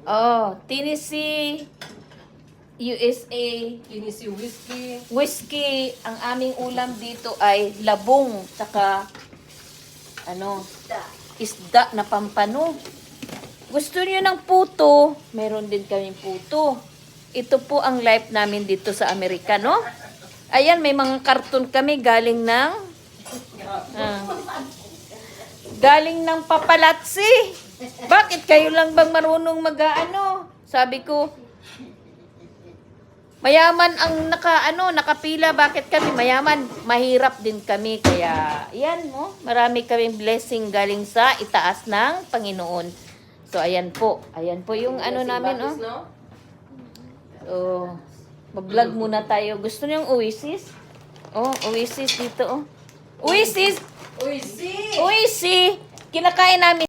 Oh, Tennessee, USA, Tennessee whiskey. whiskey. Ang aming ulam dito ay labong, tsaka isda na pampano. Gusto niyo ng puto? Meron din kaming puto. Ito po ang life namin dito sa Amerika, no? Ayan, may mga karton kami galing ng galing ng papalatsi. Bakit kayo lang bang marunong mag-ano? Sabi ko, mayaman ang nakapila. Bakit kami mayaman? Mahirap din kami. Kaya, yan, no? Marami kaming blessing galing sa itaas ng Panginoon. So, ayan po. Ayan po yung namin, oh. So, mag-vlog muna tayo. Gusto niyo yung Oasis? Oh, Oasis dito, oh. Oasis! Uy, si! Oasis! Kinakain namin.